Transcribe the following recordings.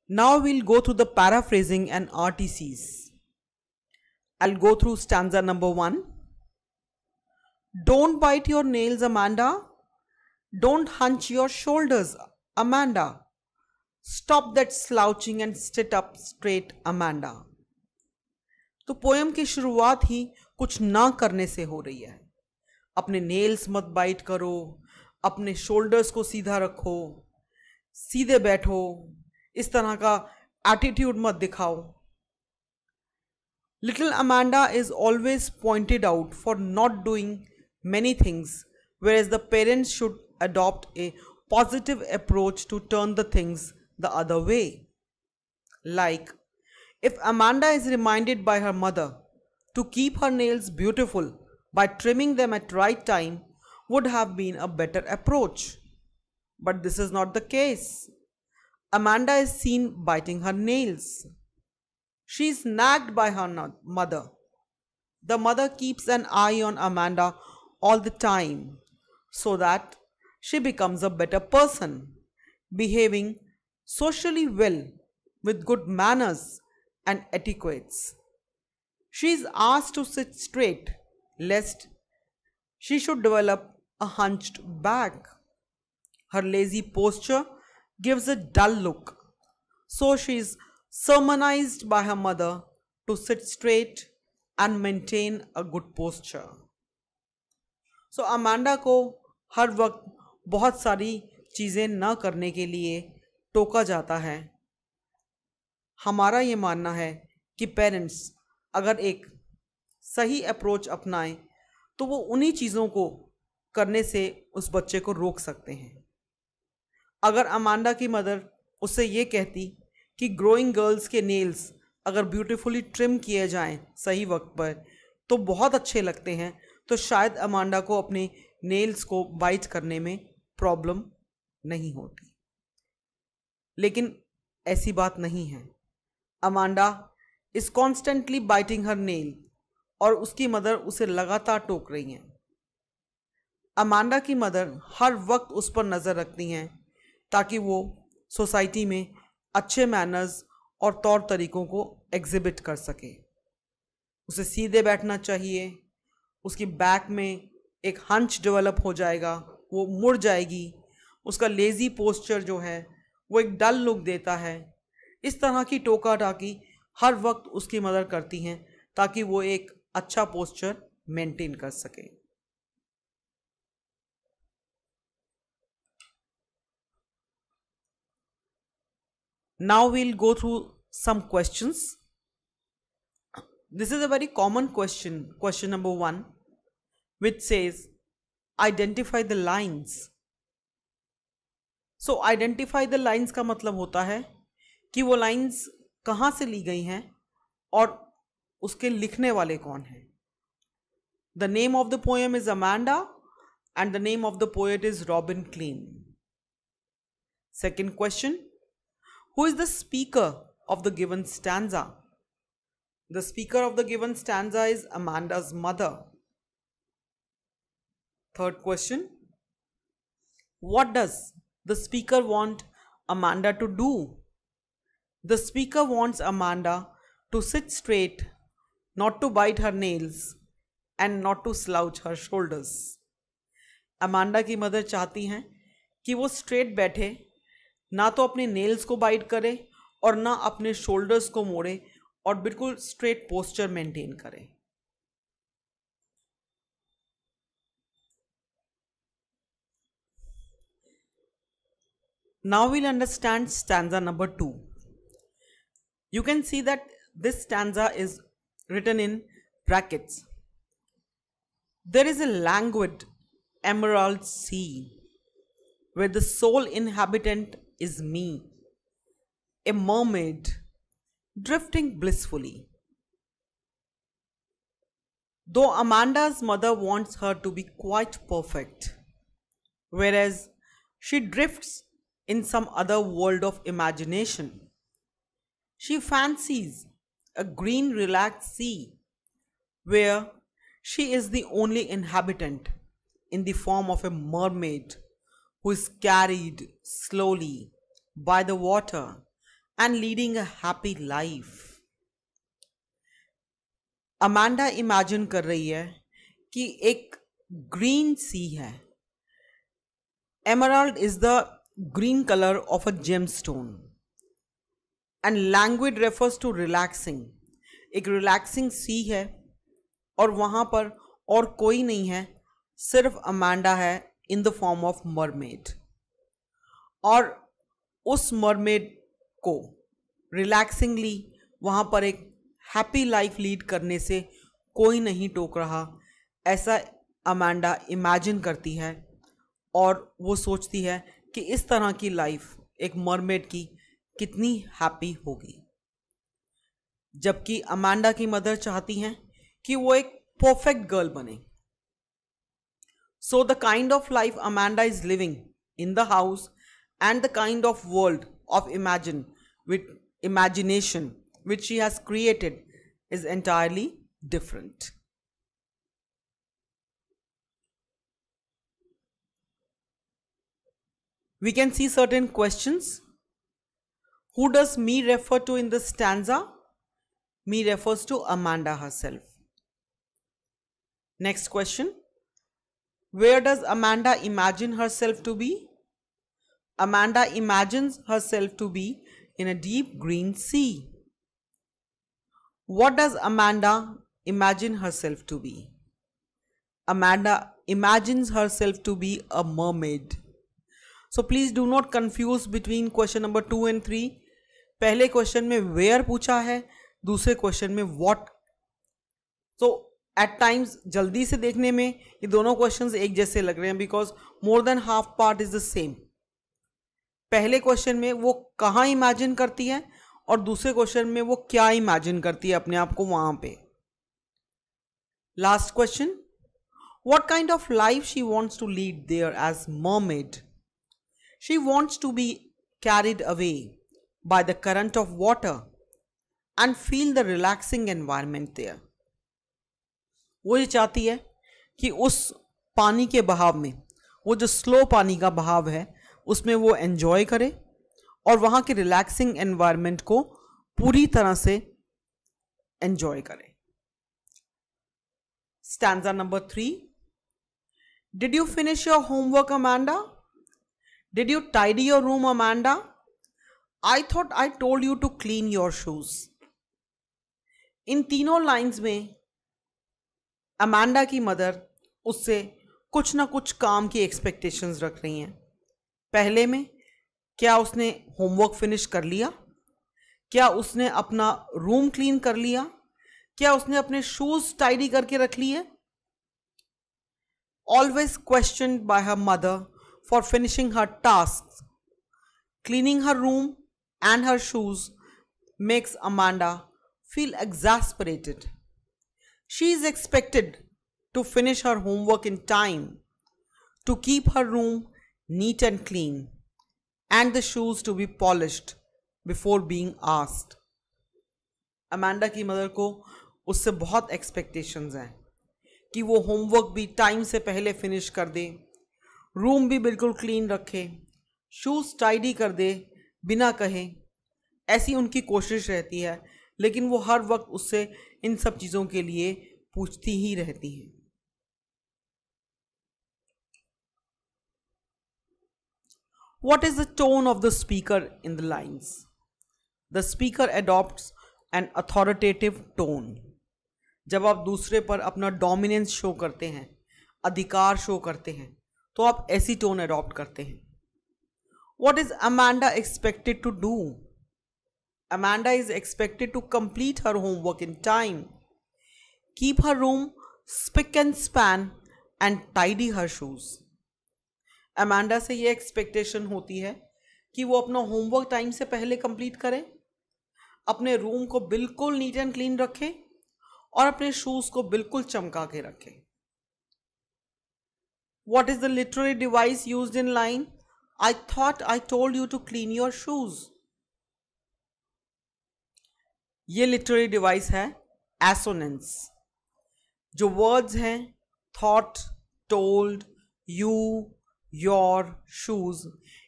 Now we'll go through the paraphrasing and RTCs. I'll go through stanza number 1. Don't bite your nails, Amanda. Don't hunch your shoulders, Amanda. Stop that slouching and sit up straight, Amanda. तो poem की शुरुआत ही कुछ ना करने से हो रही है. अपने नेल्स मत बाइट करो, अपने शोल्डर्स को सीधा रखो, सीधे बैठो, इस तरह का एटीट्यूड मत दिखाओ. Little Amanda is always pointed out for not doing many things, whereas the parents should adopt a positive approach to turn the things the other way. Like, if Amanda is reminded by her mother to keep her nails beautiful by trimming them at right time, would have been a better approach. But this is not the case. Amanda is seen biting her nails. She is nagged by her mother. The mother keeps an eye on Amanda all the time so that she becomes a better person, behaving socially well with good manners and etiquettes. She is asked to sit straight lest she should develop a hunched back. Her lazy posture gives a dull look, so she is sermonized by her mother to sit straight and maintain a good posture. So Amanda को हर वक्त बहुत सारी चीज़ें न करने के लिए टोका जाता है. हमारा ये मानना है कि पेरेंट्स अगर एक सही अप्रोच अपनाएं तो वो उन्हीं चीज़ों को करने से उस बच्चे को रोक सकते हैं. अगर अमांडा की मदर उससे ये कहती कि ग्रोइंग गर्ल्स के नेल्स अगर ब्यूटीफुली ट्रिम किए जाएं सही वक्त पर तो बहुत अच्छे लगते हैं, तो शायद अमांडा को अपने नेल्स को बाइट करने में प्रॉब्लम नहीं होती. लेकिन ऐसी बात नहीं है. Amanda is constantly biting her nail और उसकी मदर उसे लगातार टोक रही हैं. अमांडा की मदर हर वक्त उस पर नज़र रखती हैं ताकि वो सोसाइटी में अच्छे मैनर्स और तौर तरीक़ों को एग्जिबिट कर सके. उसे सीधे बैठना चाहिए, उसकी बैक में एक हंच डेवलप हो जाएगा, वो मुड़ जाएगी, उसका लेज़ी पोस्चर जो है वो एक डल लुक देता है. इस तरह की टोका टाकी हर वक्त उसकी मदद करती हैं ताकि वो एक अच्छा पोस्चर मेंटेन कर सके. Now we'll go through some questions. This is a very common question, question number 1, which says, identify the lines. So identify the lines का मतलब होता है कि वो lines कहाँ से ली गई हैं और उसके लिखने वाले कौन हैं. The name of the poem is Amanda and the name of the poet is Robin Klein. Second question, who is the speaker of the given stanza? The speaker of the given stanza is Amanda's mother. Third question, what does the speaker want Amanda to do? The speaker wants Amanda to sit straight, not to bite her nails and not to slouch her shoulders. Amanda की mother चाहती हैं कि वो straight बैठे, ना तो अपने nails को बाइट करे और ना अपने शोल्डर्स को मोड़े और बिल्कुल स्ट्रेट पोस्चर मेंटेन करे. Now we'll understand stanza number 2. You can see that this stanza is written in brackets. There is a languid emerald sea where the sole inhabitant is me, a mermaid drifting blissfully. Though Amanda's mother wants her to be quite perfect, whereas she drifts in some other world of imagination, she fancies a green relaxed sea where she is the only inhabitant in the form of a mermaid who is carried slowly by the water and leading a happy life. Amanda imagine कर रही है कि एक green sea है. Emerald is the green colour of a gemstone and language refers to relaxing. एक relaxing sea है और वहां पर और कोई नहीं है, सिर्फ अमांडा है in the form of mermaid. और उस मरमेड को रिलैक्सिंगली वहां पर एक हैप्पी लाइफ लीड करने से कोई नहीं टोक रहा, ऐसा अमांडा इमेजिन करती है. और वो सोचती है कि इस तरह की लाइफ एक मरमेड की कितनी हैप्पी होगी. जबकि अमांडा की मदर चाहती हैं कि वो एक परफेक्ट गर्ल बने. So the kind of life Amanda is living in the house and the kind of world of imagination which she has created is entirely different. We can see certain questions. Who does me refer to in this stanza? Me refers to Amanda herself. Next question. Where does Amanda imagine herself to be? Amanda imagines herself to be in a deep green sea. What does Amanda imagine herself to be? Amanda imagines herself to be a mermaid. So please do not confuse between question number 2 and 3. पहले question में where पूछा है, दूसरे question में what. So at times जल्दी से देखने में ये दोनों क्वेश्चंस एक जैसे लग रहे हैं because more than half part is the same. पहले क्वेश्चन में वो कहाँ इमेजिन करती है और दूसरे क्वेश्चन में वो क्या इमेजिन करती है अपने आप को वहां पे. Last question. What kind of life she wants to lead there as mermaid. She wants to be carried away by the current of water and feel the relaxing environment there. वो ये चाहती है कि उस पानी के बहाव में, वो जो स्लो पानी का बहाव है, उसमें वो एंजॉय करे और वहां के रिलैक्सिंग एनवायरनमेंट को पूरी तरह से एंजॉय करे. Stanza number 3. Did you finish your homework Amanda? Did you tidy your room Amanda? I thought I told you to clean your shoes. इन तीनों लाइंस में अमांडा की मदर उससे कुछ ना कुछ काम की एक्सपेक्टेशंस रख रही हैं. पहले में क्या उसने होमवर्क फिनिश कर लिया? क्या उसने अपना रूम क्लीन कर लिया? क्या उसने अपने शूज टाइडी करके रख लिए? Always questioned bye her mother for finishing her task, cleaning her room and her shoes makes Amanda feel exasperated. She is expected to finish her homework in time, to keep her room neat and clean, and the shoes to be polished before being asked. Amanda की mother को उससे बहुत expectations हैं कि वो homework भी time से पहले फिनिश कर दे, रूम भी बिल्कुल क्लीन रखे, शूज टाइडी कर दे बिना कहे. ऐसी उनकी कोशिश रहती है, लेकिन वो हर वक्त उससे इन सब चीज़ों के लिए पूछती ही रहती हैं. What is the tone of the speaker in the lines? The speaker adopts an authoritative tone. जब आप दूसरे पर अपना डोमिनेंस शो करते हैं, अधिकार शो करते हैं, तो आप ऐसी टोन अडॉप्ट करते हैं. What is Amanda expected to do? Amanda is expected to complete her homework in time, keep her room spick and span, and tidy her shoes. Amanda से ये एक्सपेक्टेशन होती है कि वो अपना होमवर्क टाइम से पहले कंप्लीट करे, अपने रूम को बिल्कुल नीट एंड क्लीन रखे और अपने शूज को बिल्कुल चमका के रखे. What is the literary device used in line? I thought I told you to clean your shoes. ये लिटरेरी डिवाइस है एसोनेंस. जो वर्ड्स हैं thought, told, you, your, shoes,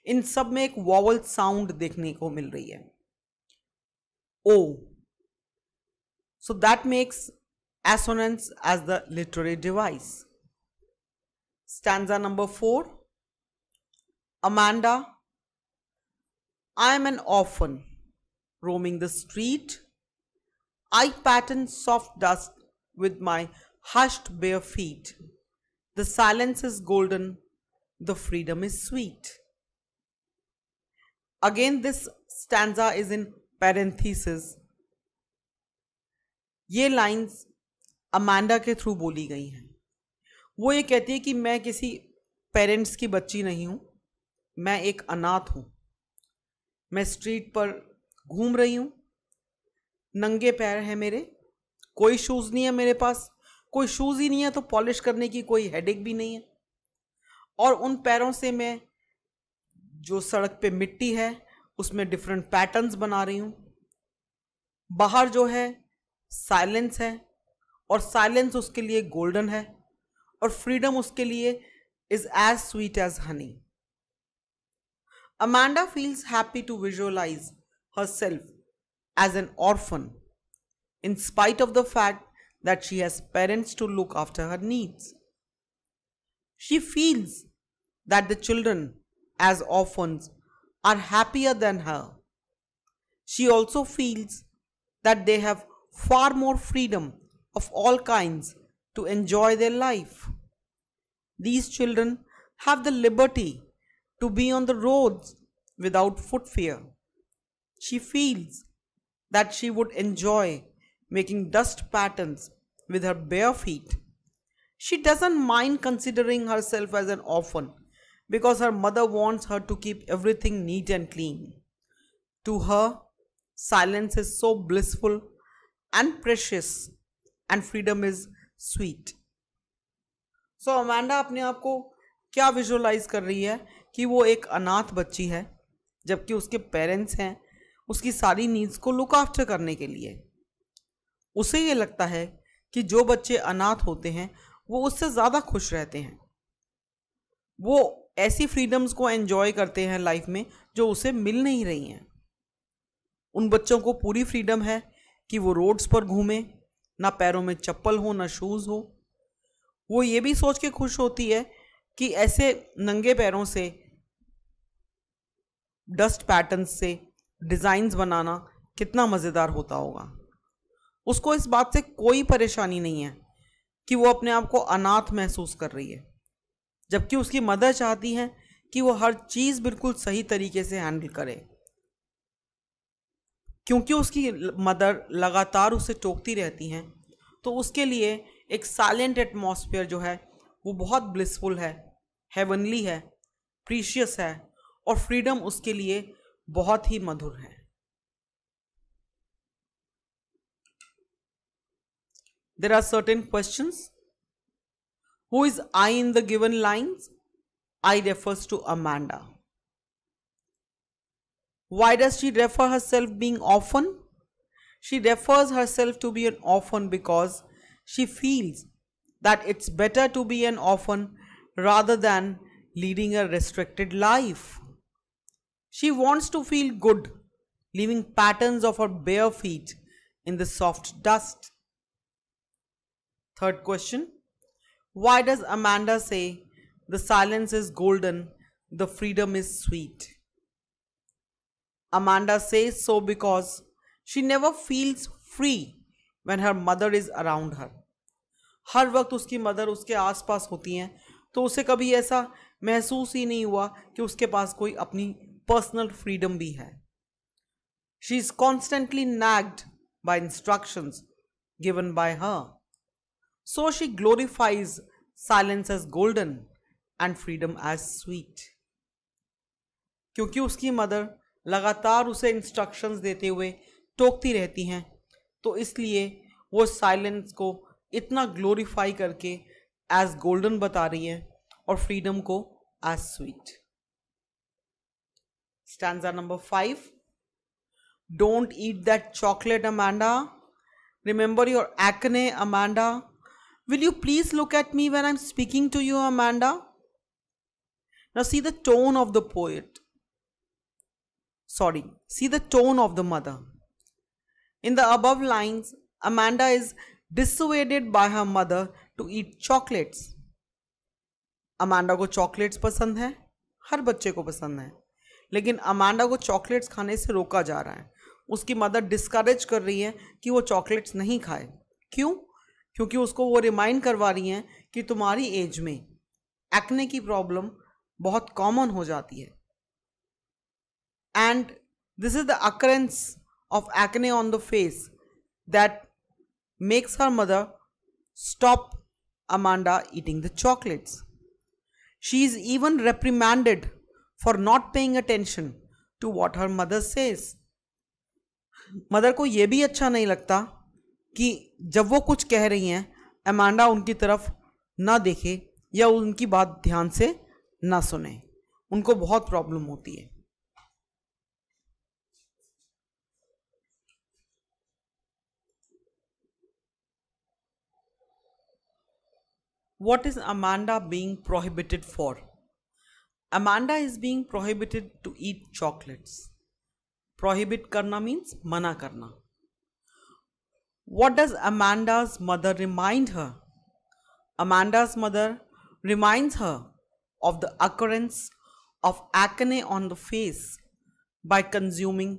इन सब में एक वॉवल साउंड देखने को मिल रही है. O. So that makes assonance as the literary device. Stanza number 4. Amanda, I am an orphan, roaming the street. I pattern soft dust with my hushed bare feet. The silence is golden, the freedom is sweet. Again, this stanza is in parenthesis. ये lines Amanda के through बोली गई हैं. वो ये कहती है कि मैं किसी पेरेंट्स की बच्ची नहीं हूँ, मैं एक अनाथ हूँ. मैं स्ट्रीट पर घूम रही हूँ, नंगे पैर हैं मेरे, कोई शूज़ नहीं है मेरे पास, कोई शूज़ ही नहीं है तो पॉलिश करने की कोई हेडेक भी नहीं है. और उन पैरों से मैं जो सड़क पे मिट्टी है उसमें डिफरेंट पैटर्न्स बना रही हूँ. बाहर जो है साइलेंस है और साइलेंस उसके लिए गोल्डन है और फ्रीडम उसके लिए is as sweet as honey. Amanda feels happy to visualize herself as an orphan in spite of the fact that she has parents to look after her needs. She feels that the children as orphans are happier than her. She also feels that they have far more freedom of all kinds to enjoy their life. These children have the liberty to be on the roads without foot fear. She feels that she would enjoy making dust patterns with her bare feet. She doesn't mind considering herself as an orphan because her mother wants her to keep everything neat and clean. To her, silence is so blissful and precious and freedom is sweet. So Amanda अपने आप को क्या visualise कर रही है कि वो एक अनाथ बच्ची है जबकि उसके पेरेंट्स हैं उसकी सारी नीड्स को लुक आफ्टर करने के लिए. उसे ये लगता है कि जो बच्चे अनाथ होते हैं वो उससे ज़्यादा खुश रहते हैं, वो ऐसी फ्रीडम्स को एंजॉय करते हैं लाइफ में जो उसे मिल नहीं रही हैं. उन बच्चों को पूरी फ्रीडम है कि वो रोड्स पर घूमें, ना पैरों में चप्पल हो ना शूज़ हो. वो ये भी सोच के खुश होती है कि ऐसे नंगे पैरों से डस्ट पैटर्न्स से डिज़ाइंस बनाना कितना मज़ेदार होता होगा. उसको इस बात से कोई परेशानी नहीं है कि वो अपने आप को अनाथ महसूस कर रही है, जबकि उसकी मदर चाहती है कि वो हर चीज़ बिल्कुल सही तरीके से हैंडल करे. क्योंकि उसकी मदर लगातार उसे टोकती रहती हैं तो उसके लिए एक साइलेंट एटमॉस्फेयर जो है वो बहुत ब्लिसफुल है, हेवनली है, प्रीशियस है और फ्रीडम उसके लिए बहुत ही मधुर है. There are certain questions. Who is I in the given lines? I refers to Amanda. Why does she refer herself being orphan? She refers herself to be an orphan because she feels that it's better to be an orphan rather than leading a restricted life. She wants to feel good, leaving patterns of her bare feet in the soft dust. Third question. Why does Amanda say the silence is golden, the freedom is sweet? Amanda says so because she never feels free when her mother is around her. हर वक्त उसकी mother उसके आसपास होती हैं तो उसे कभी ऐसा महसूस ही नहीं हुआ कि उसके पास कोई अपनी पर्सनल फ्रीडम भी है. She is constantly nagged by instructions given by her. So she glorifies silence as golden and freedom as sweet. क्योंकि उसकी मदर लगातार उसे इंस्ट्रक्शंस देते हुए टोकती रहती हैं तो इसलिए वो साइलेंस को इतना ग्लोरीफाई करके एज गोल्डन बता रही है और फ्रीडम को as sweet. Stanza number 5. Don't eat that chocolate, Amanda. Remember your acne, Amanda. Will you please look at me when I'm speaking to you, Amanda? Now see the tone of the poet. See the tone of the mother. In the above lines, Amanda is dissuaded by her mother to eat chocolates. Amanda को chocolates पसंद है, हर बच्चे को पसंद है, लेकिन Amanda को chocolates खाने से रोका जा रहा है। उसकी मदर डिस्करेज कर रही है कि वो चॉकलेट्स नहीं खाए। क्यों? क्योंकि उसको वो रिमाइंड करवा रही हैं कि तुम्हारी एज में एक्ने की प्रॉब्लम बहुत कॉमन हो जाती है। And this is the occurrence of acne on the face that makes her mother stop Amanda eating the chocolates. She is even reprimanded for not paying attention to what her mother says. Mother को यह भी अच्छा नहीं लगता कि जब वो कुछ कह रही हैं अमांडा उनकी तरफ ना देखे या उनकी बात ध्यान से ना सुने। उनको बहुत प्रॉब्लम होती है। What is Amanda being prohibited for? Amanda is being prohibited to eat chocolates. Prohibit karna means mana karna. What does Amanda's mother remind her? Amanda's mother reminds her of the occurrence of acne on the face by consuming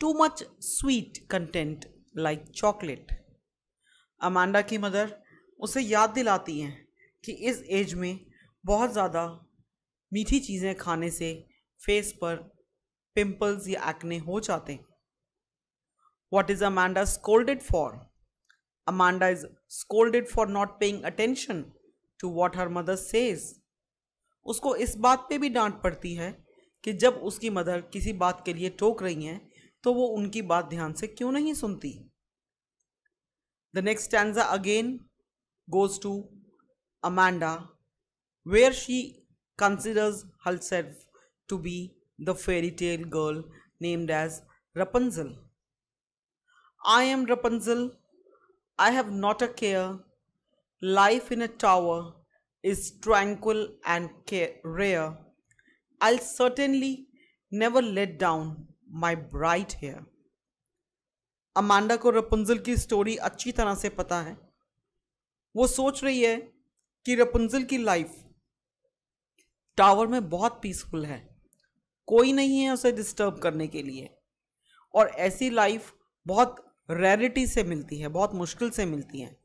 too much sweet content like chocolate. Amanda की mother उसे याद दिलाती हैं कि इस as में बहुत ज़्यादा मीठी चीज़ें खाने से फेस पर पिंपल्स या एक्ने हो जाते हैं। What is Amanda scolded for? Amanda is scolded for not paying attention to what her mother says. उसको इस बात पे भी डांट पड़ती है कि जब उसकी मदर किसी बात के लिए टोक रही हैं तो वो उनकी बात ध्यान से क्यों नहीं सुनती। The next stanza again goes to Amanda, where she considers herself to be the fairy tale girl named as Rapunzel. I am Rapunzel, I have not a care, life in a tower is tranquil and rare, I'll certainly never let down my bright hair. Amanda को Rapunzel की story अच्छी तरह से पता है। वो सोच रही है कि रपुंजल की लाइफ टावर में बहुत पीसफुल है, कोई नहीं है उसे डिस्टर्ब करने के लिए, और ऐसी लाइफ बहुत रेयरिटी से मिलती है, बहुत मुश्किल से मिलती है।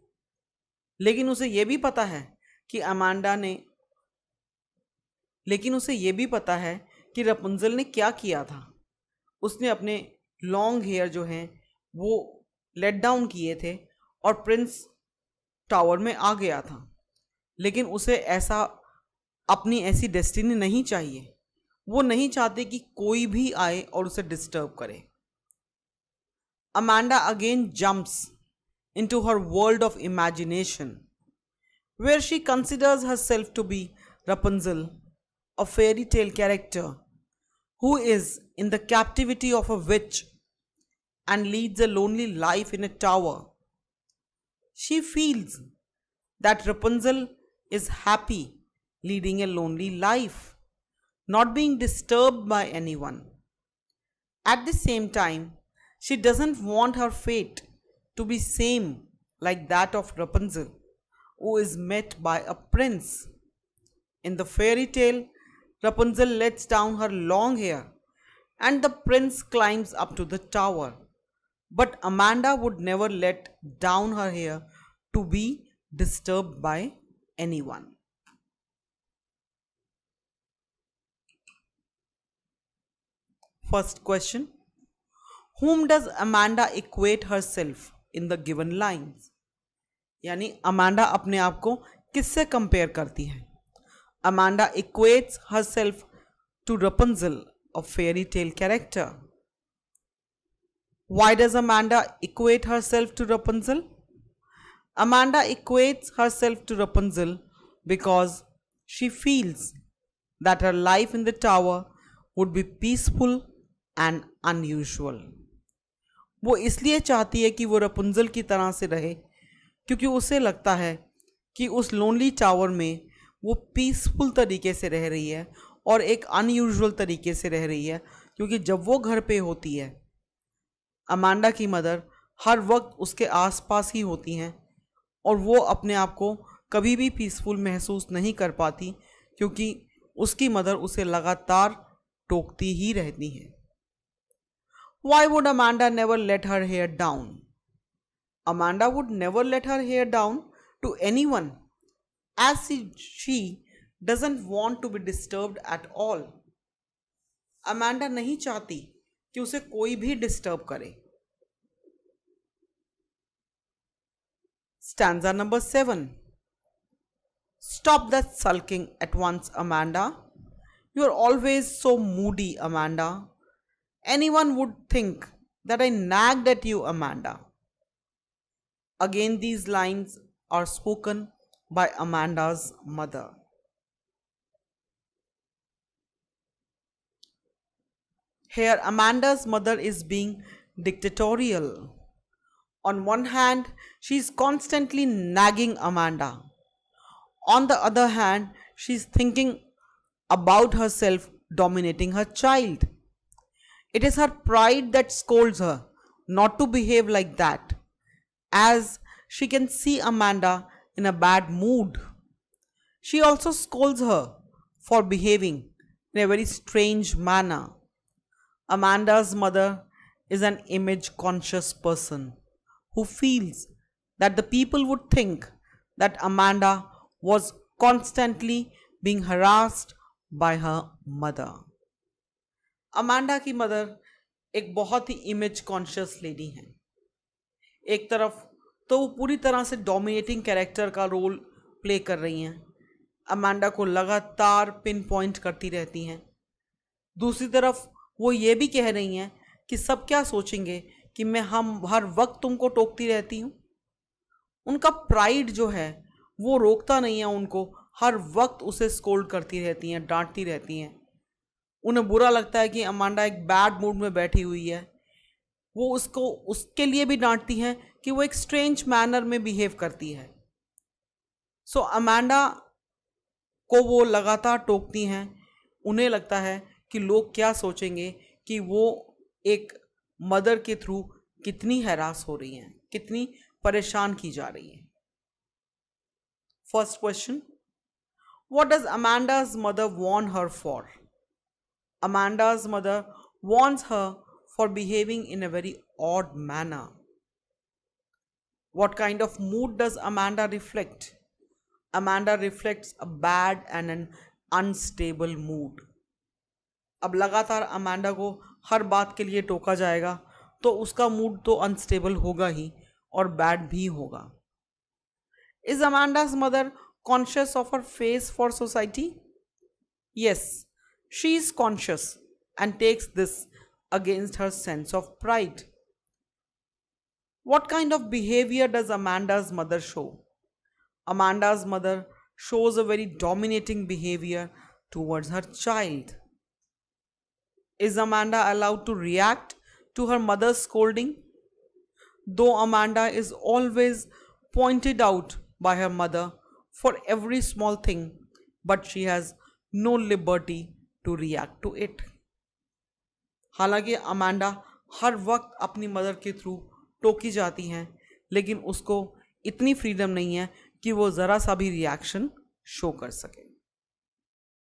लेकिन उसे ये भी पता है कि रपुंजल ने क्या किया था। उसने अपने लॉन्ग हेयर जो हैं वो लेट डाउन किए थे और प्रिंस टावर में आ गया था, लेकिन उसे अपनी ऐसी डेस्टिनी नहीं चाहिए। वो नहीं चाहती कि कोई भी आए और उसे डिस्टर्ब करे। Amanda again jumps into her world of imagination, where she considers herself to be Rapunzel, a fairy tale character who is in the captivity of a witch and leads a lonely life in a tower. She feels that Rapunzel is happy leading a lonely life, not being disturbed by anyone. At the same time, she doesn't want her fate to be same like that of Rapunzel, who is met by a prince. In the fairy tale, Rapunzel lets down her long hair and the prince climbs up to the tower. But Amanda would never let down her hair to be disturbed by anyone. First question. Whom does Amanda equate herself in the given lines? यानी Amanda अपने आप को किससे compare करती है? Amanda equates herself to Rapunzel, a fairy tale character. Why does Amanda equate herself to Rapunzel? Amanda equates herself to Rapunzel because she feels that her life in the tower would be peaceful and unusual. वो इसलिए चाहती है कि वो Rapunzel की तरह से रहे क्योंकि उसे लगता है कि उस लोनली टावर में वो पीसफुल तरीके से रह रही है और एक अनयूजुअल तरीके से रह रही है, क्योंकि जब वो घर पे होती है अमांडा की मदर हर वक्त उसके आसपास ही होती हैं और वो अपने आप को कभी भी पीसफुल महसूस नहीं कर पाती क्योंकि उसकी मदर उसे लगातार टोकती ही रहती है। Why would Amanda never let her hair down? Amanda would never let her hair down to anyone as she doesn't want to be disturbed at all. Amanda नहीं चाहती कि उसे कोई भी डिस्टर्ब करे। Stanza number 7. Stop that sulking at once, Amanda. You are always so moody, Amanda. Anyone would think that I nagged at you, Amanda. Again, these lines are spoken by Amanda's mother. Here, Amanda's mother is being dictatorial. On one hand, she is constantly nagging Amanda. On the other hand, she is thinking about herself dominating her child. It is her pride that scolds her not to behave like that, as she can see Amanda in a bad mood. She also scolds her for behaving in a very strange manner. Amanda's mother is an image-conscious person who feels that the people would think that Amanda was constantly being harassed by her mother. Amanda की mother एक बहुत ही image conscious lady हैं। एक तरफ तो वो पूरी तरह से डोमिनेटिंग कैरेक्टर का रोल प्ले कर रही हैं, अमांडा को लगातार पिन पॉइंट करती रहती हैं। दूसरी तरफ वो ये भी कह रही हैं कि सब क्या सोचेंगे कि मैं हर वक्त तुमको टोकती रहती हूँ। उनका प्राइड जो है वो रोकता नहीं है उनको, हर वक्त उसे स्कोल्ड करती रहती हैं, डांटती रहती हैं। उन्हें बुरा लगता है कि अमांडा एक बैड मूड में बैठी हुई है। वो उसको उसके लिए भी डांटती हैं कि वो एक स्ट्रेंज मैनर में बिहेव करती है। सो अमांडा को वो लगातार टोकती हैं। उन्हें लगता है कि लोग क्या सोचेंगे कि वो एक मदर के थ्रू कितनी हैरास हो रही हैं, कितनी परेशान की जा रही हैं। First question, what does Amanda's mother warn her for? Amanda's mother warns her for behaving in a very odd manner. What kind of mood does Amanda reflect? Amanda reflects a bad and an unstable mood. अब लगातार Amanda को हर बात के लिए टोका जाएगा तो उसका मूड तो अनस्टेबल होगा ही और बैड भी होगा। Is Amanda's mother conscious of her face for society? Yes. She is conscious and takes this against her sense of pride. What kind of behavior does Amanda's mother show? Amanda's mother shows a very dominating behavior towards her child. Is Amanda allowed to react to her mother's scolding? Though Amanda is always pointed out by her mother for every small thing, but she has no liberty to react to it. हालांकि Amanda हर वक्त अपनी mother के through टोकी जाती हैं, लेकिन उसको इतनी freedom नहीं है कि वो ज़रा सा भी रिएक्शन शो कर सके।